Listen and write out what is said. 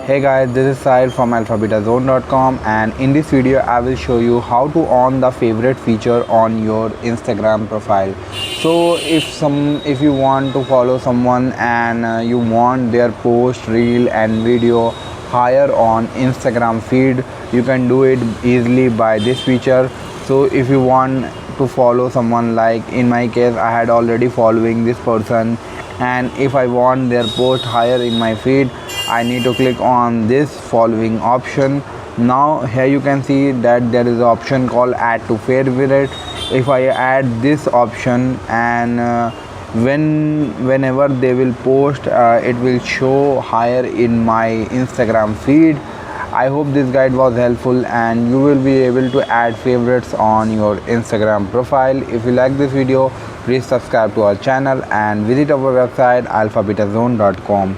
Hey guys, this is Sahil from alphabetazone.com, and in this video I will show you how to on the favorite feature on your Instagram profile. So if you want to follow someone and you want their post, reel and video higher on Instagram feed, you can do it easily by this feature. So if you want to follow someone, like in my case I had already following this person, and if I want their post higher in my feed, I need to click on this following option. Now here you can see that there is an option called add to favorite. If I add this option, and whenever they will post, it will show higher in my Instagram feed. I hope this guide was helpful and you will be able to add favorites on your Instagram profile. If you like this video, please subscribe to our channel and visit our website alphabetazone.com.